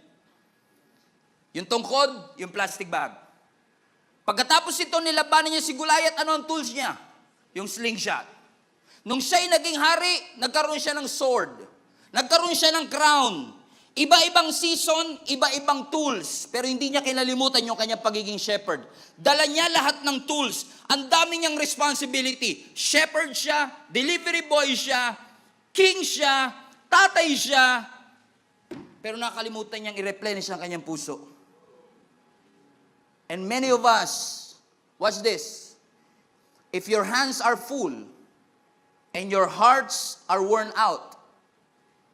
Yung tungkod, yung plastic bag. Pagkatapos ito, nilabanan niya si Goliath, ano ang tools niya? Yung slingshot. Nung siya'y naging hari, nagkaroon siya ng sword. Nagkaroon siya ng crown. Iba-ibang season, iba-ibang tools. Pero hindi niya kinalimutan yung kanyang pagiging shepherd. Dala niya lahat ng tools. Ang dami niyang responsibility. Shepherd siya, delivery boy siya, king siya, tatay siya. Pero nakalimutan niyang i-replenish ang kanyang puso. And many of us, watch this. If your hands are full and your hearts are worn out,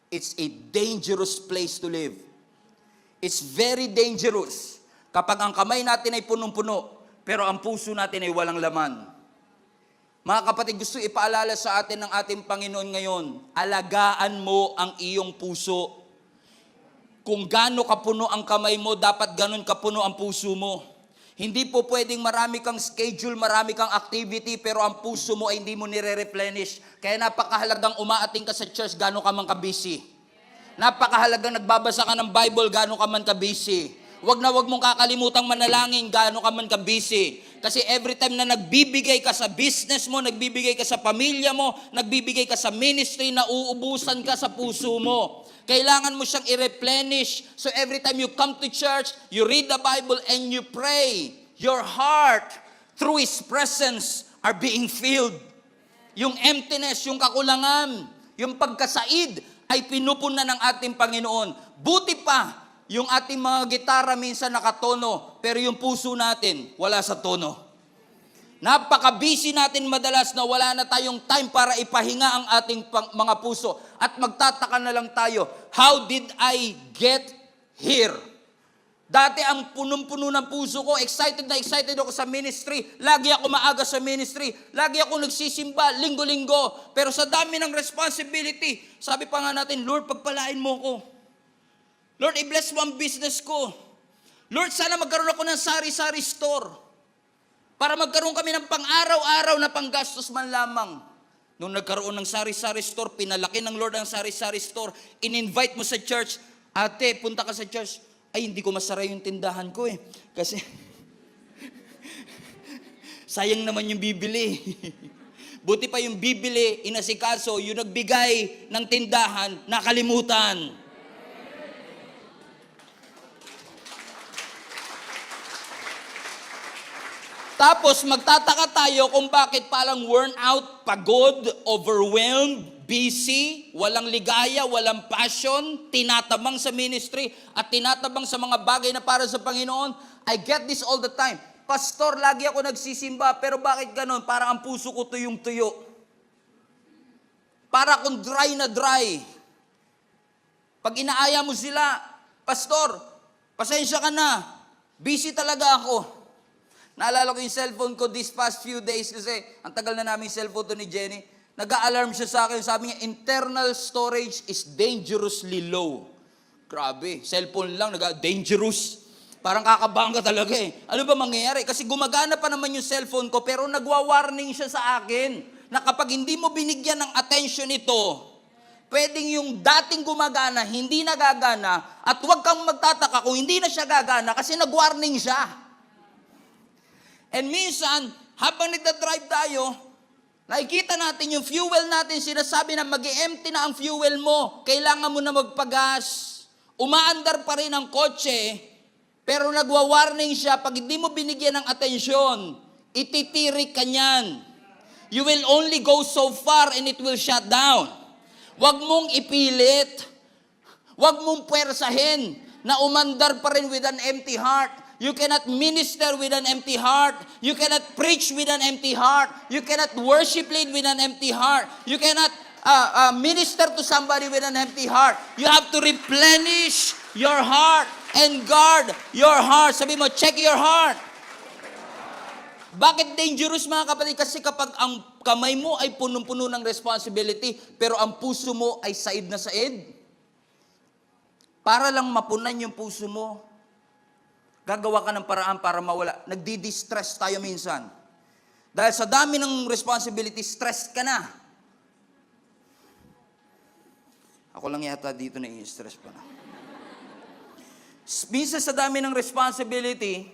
it's a dangerous place to live. It's very dangerous kapag ang kamay natin ay punong-puno, pero ang puso natin ay walang laman. Mga kapatid, gusto ipaalala sa atin ng ating Panginoon ngayon, alagaan mo ang iyong puso. Kung gaano kapuno ang kamay mo, dapat ganon kapuno ang puso mo. Hindi po pwedeng marami kang schedule, marami kang activity, pero ang puso mo ay hindi mo nire-replenish. Kaya napakahalagang umaating ka sa church, gaano ka man ka-busy. Napakahalagang nagbabasa ka ng Bible, gaano ka man ka-busy. Wag mong kakalimutan manalangin, gaano ka man ka-busy. Kasi every time na nagbibigay ka sa business mo, nagbibigay ka sa pamilya mo, nagbibigay ka sa ministry, nauubusan ka sa puso mo. Kailangan mo siyang i-replenish. So every time you come to church, you read the Bible and you pray, your heart, through His presence, are being filled. Yung emptiness, yung kakulangan, yung pagkasaid, ay pinupunan ng ating Panginoon. Buti pa, yung ating mga gitara minsan nakatono, pero yung puso natin, wala sa tono. Napaka-busy natin madalas na wala na tayong time para ipahinga ang ating mga puso. At magtataka na lang tayo, how did I get here? Dati ang punong-puno ng puso ko, excited na excited ako sa ministry. Lagi ako maaga sa ministry. Lagi ako nagsisimba, linggo-linggo. Pero sa dami ng responsibility, sabi pa nga natin, Lord, pagpalain mo ko. Lord, i-bless mo ang business ko. Lord, sana magkaroon ako ng sari-sari store. Para magkaroon kami ng pang-araw-araw na panggastos man lamang. Nung nagkaroon ng sari-sari store, pinalaki ng Lord ang sari-sari store. In-invite mo sa church, ate, punta ka sa church. Ay, hindi ko masara yung tindahan ko eh. Kasi, sayang naman yung bibili. Buti pa yung bibili, inasikaso, yung nagbigay ng tindahan, nakalimutan. Tapos magtataka tayo kung bakit palang worn out, pagod, overwhelmed, busy, walang ligaya, walang passion, tinatabang sa ministry at tinatabang sa mga bagay na para sa Panginoon. I get this all the time. Pastor, lagi ako nagsisimba, pero bakit ganon? Parang ang puso ko tuyong-tuyo. Para akong dry na dry. Pag inaaya mo sila, Pastor, pasensya ka na. Busy talaga ako. Naalala ko yung cellphone ko this past few days kasi ang tagal na namin cellphone to ni Jenny. Nag-a-alarm siya sa akin. Sabi niya, internal storage is dangerously low. Grabe, cellphone lang, dangerous. Parang kakabahan ka talaga eh. Ano ba mangyayari? Kasi gumagana pa naman yung cellphone ko pero nagwa-warning siya sa akin na kapag hindi mo binigyan ng attention ito, pwedeng yung dating gumagana, hindi nagagana at huwag kang magtataka kung hindi na siya gagana kasi nag-warning siya. And minsan, habang nagdadrive tayo, nakikita natin yung fuel natin, sinasabi na mag-empty na ang fuel mo, kailangan mo na magpagas. Umaandar pa rin ang kotse, pero nagwa-warning siya, pag hindi mo binigyan ng atensyon, ititirik ka niyan. You will only go so far and it will shut down. Huwag mong ipilit. Huwag mong puwersahin na umandar pa rin with an empty heart. You cannot minister with an empty heart. You cannot preach with an empty heart. You cannot worship lead with an empty heart. You cannot minister to somebody with an empty heart. You have to replenish your heart and guard your heart. Sabi mo, check your heart. Bakit dangerous mga kapatid? Kasi kapag ang kamay mo ay punong-puno ng responsibility, pero ang puso mo ay said na said, para lang mapunan yung puso mo, gagawa ka ng paraan para mawala. Nagdi-distress tayo minsan. Dahil sa dami ng responsibility, stress ka na. Ako lang yata dito na i-stress pa na. Minsan sa dami ng responsibility,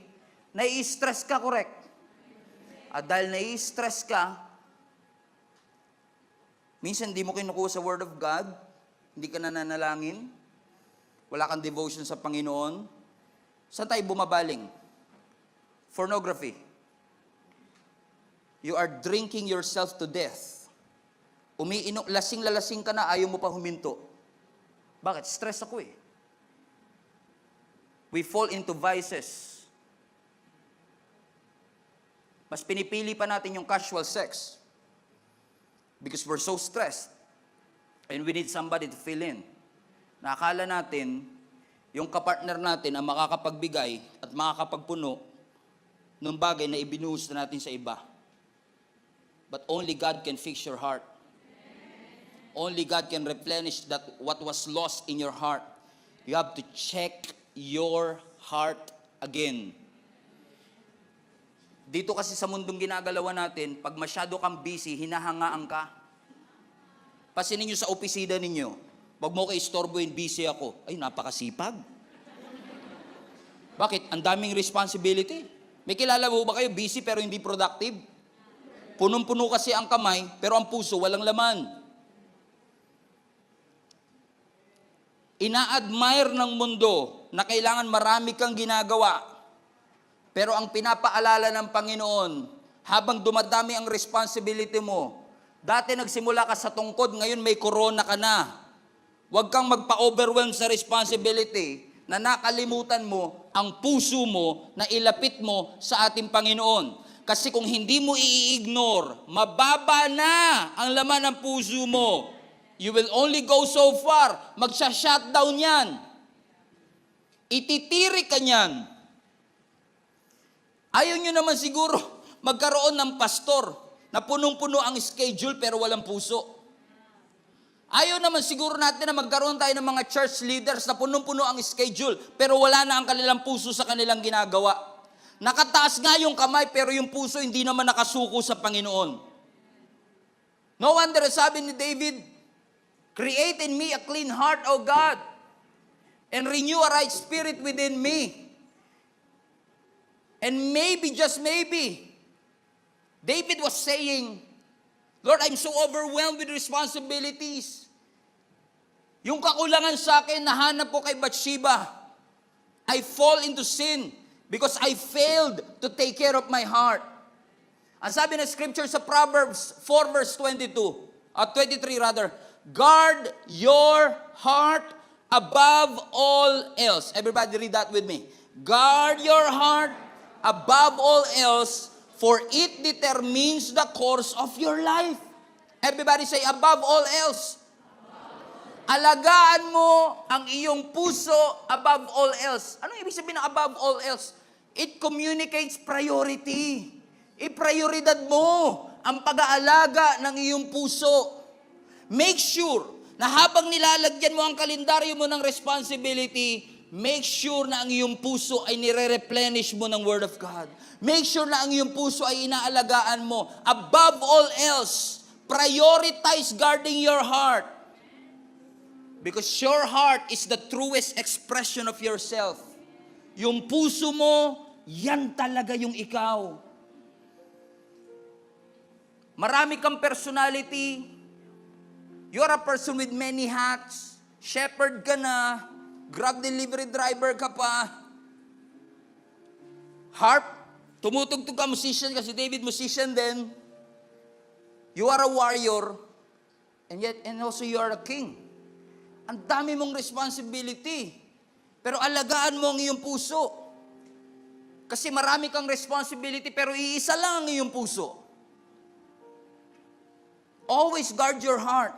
nai-stress ka, correct? At dahil nai-stress ka, minsan hindi mo kinukuha sa Word of God, hindi ka nananalangin, wala kang devotion sa Panginoon. Saan tayo bumabaling? Pornography. You are drinking yourself to death. Lasing-lalasing ka na, ayaw mo pa huminto. Bakit? Stress ako eh. We fall into vices. Mas pinipili pa natin yung casual sex. Because we're so stressed. And we need somebody to fill in. Nakakala natin, yung kapartner natin ang makakapagbigay at makakapagpuno ng bagay na ibinuhos na natin sa iba. But only God can fix your heart. Only God can replenish that what was lost in your heart. You have to check your heart again. Dito kasi sa mundong ginagalawan natin, pag masyado kang busy, hinahangaan ka. Pasinin nyo sa opisina ninyo, wag mo kayo istorbohin, busy ako. Ay, napakasipag. Bakit? Ang daming responsibility. May kilala mo ba kayo, busy pero hindi productive? Punong-puno kasi ang kamay, pero ang puso walang laman. Ina-admire ng mundo na kailangan marami kang ginagawa. Pero ang pinapaalala ng Panginoon, habang dumadami ang responsibility mo, dati nagsimula ka sa tungkod, ngayon may corona ka na. Huwag kang magpa-overwhelm sa responsibility na nakalimutan mo ang puso mo na ilapit mo sa ating Panginoon. Kasi kung hindi mo i-ignore, mababa na ang laman ng puso mo. You will only go so far. Magsha-shutdown yan. Ititirik ka niyan. Ayaw nyo naman siguro magkaroon ng pastor na punong-puno ang schedule pero walang puso. Ayaw naman siguro natin na magkaroon tayo ng mga church leaders na punong-puno ang schedule pero wala na ang kanilang puso sa kanilang ginagawa. Nakataas nga yung kamay pero yung puso hindi naman nakasuko sa Panginoon. No wonder sabi ni David, "Create in me a clean heart, O God, and renew a right spirit within me." And maybe, just maybe, David was saying, "Lord, I'm so overwhelmed with responsibilities. Yung kakulangan sa akin, nahanap ko kay Bathsheba. I fall into sin because I failed to take care of my heart." Ang sabi ng scripture sa Proverbs 4 verse 23 rather, "Guard your heart above all else." Everybody read that with me. Guard your heart above all else, for it determines the course of your life. Everybody say, above all else. Alagaan mo ang iyong puso above all else. Ano ibig sabihin ng above all else? It communicates priority. Iprioridad mo ang pag-aalaga ng iyong puso. Make sure na habang nilalagyan mo ang kalendaryo mo ng responsibility, make sure na ang iyong puso ay nire-replenish mo ng Word of God. Make sure na ang iyong puso ay inaalagaan mo. Above all else, prioritize guarding your heart. Because your heart is the truest expression of yourself. Yung puso mo, yan talaga yung ikaw. Marami kang personality. You're a person with many hats. Shepherd ka na. Grab delivery driver ka pa. Harp, tumutugtog ka, musician kasi David musician din. You are a warrior, and also you are a king. Ang dami mong responsibility. Pero alagaan mo ang iyong puso. Kasi marami kang responsibility, pero iisa lang ang iyong puso. Always guard your heart.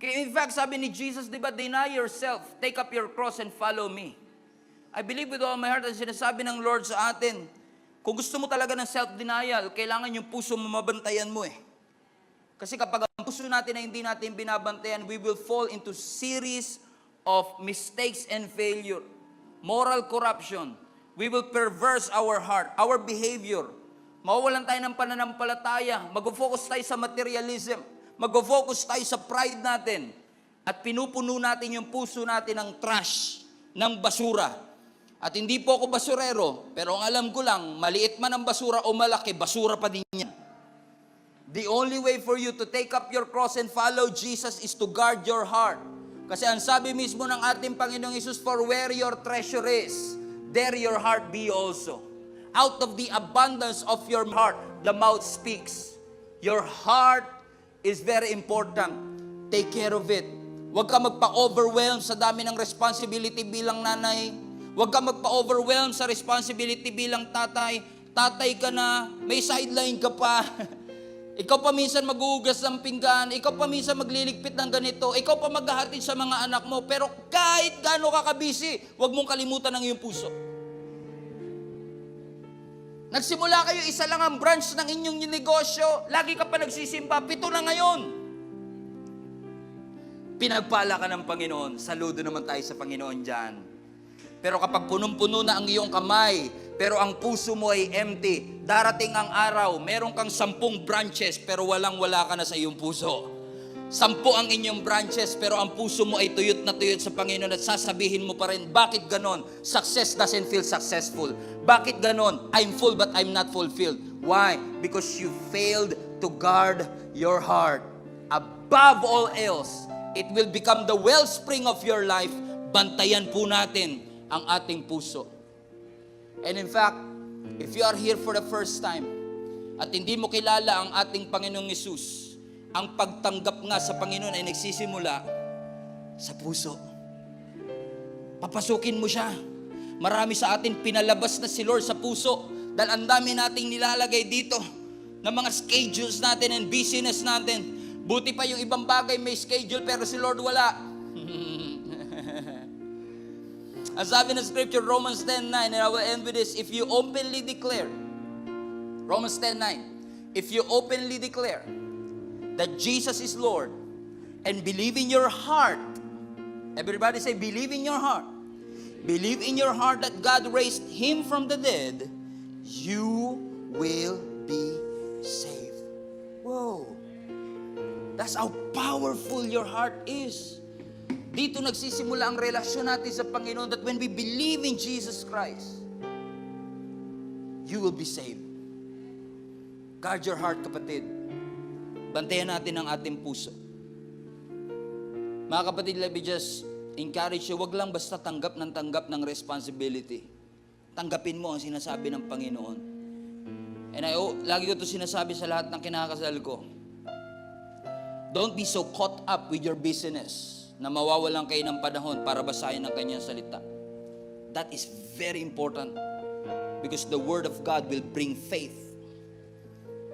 In fact, sabi ni Jesus, di ba, deny yourself, take up your cross and follow me. I believe with all my heart, ang sinasabi ng Lord sa atin, kung gusto mo talaga ng self-denial, kailangan yung puso mo mabantayan mo eh. Kasi kapag ang puso natin na hindi natin binabantayan, we will fall into series of mistakes and failure. Moral corruption. We will perverse our heart, our behavior. Mawawalan tayo ng pananampalataya. Mag-focus tayo sa materialism. Mag-focus tayo sa pride natin. At pinupuno natin yung puso natin ng trash, ng basura. At hindi po ako basurero, pero ang alam ko lang, maliit man ang basura o malaki, basura pa din yan. The only way for you to take up your cross and follow Jesus is to guard your heart. Kasi ang sabi mismo ng ating Panginoong Hesus, "For where your treasure is, there your heart be also." Out of the abundance of your heart, the mouth speaks. Your heart is very important. Take care of it. Huwag ka magpa-overwhelm sa dami ng responsibility bilang nanay. Huwag ka magpa-overwhelm sa responsibility bilang tatay. Tatay ka na, may sideline ka pa. Ikaw pa minsan maghuhugas ng pinggan. Ikaw pa minsan magliligpit ng ganito. Ikaw pa maghahatid sa mga anak mo. Pero kahit gaano ka kabisi, huwag mong kalimutan ang iyong puso. Nagsimula kayo, isa lang ang branch ng inyong negosyo. Lagi ka pa nagsisimba, 7 na ngayon. Pinagpala ka ng Panginoon. Saludo naman tayo sa Panginoon dyan. Pero kapag punong-puno na ang iyong kamay, pero ang puso mo ay empty, darating ang araw, meron kang 10 branches, pero walang-wala ka na sa iyong puso. 10 ang inyong branches, pero ang puso mo ay tuyot na tuyot sa Panginoon at sasabihin mo pa rin, bakit ganon? Success doesn't feel successful. Bakit ganon? I'm full but I'm not fulfilled. Why? Because you failed to guard your heart. Above all else, it will become the wellspring of your life. Bantayan po natin ang ating puso. And in fact, if you are here for the first time at hindi mo kilala ang ating Panginoong Hesus, ang pagtanggap nga sa Panginoon ay nagsisimula sa puso. Papasukin mo siya. Marami sa atin pinalabas na si Lord sa puso dahil ang dami nating nilalagay dito na mga schedules natin and busyness natin. Buti pa yung ibang bagay may schedule pero si Lord wala. Ang sabi ng scripture, Romans 10:9, and I will end with this, if you openly declare, Romans 10:9, if you openly declare that Jesus is Lord and believe in your heart, everybody say, believe in your heart. Believe in your heart that God raised Him from the dead, you will be saved. Whoa. That's how powerful your heart is. Dito nagsisimula ang relasyon natin sa Panginoon, that when we believe in Jesus Christ, you will be saved. Guard your heart, kapatid. Bantayan natin ang ating puso. Mga kapatid, let me just encourage you, wag lang basta tanggap ng responsibility. Tanggapin mo ang sinasabi ng Panginoon. And lagi ko ito sinasabi sa lahat ng kinakasal ko. Don't be so caught up with your business na mawawalan kayo ng panahon para basahin ang kanyang salita. That is very important because the Word of God will bring faith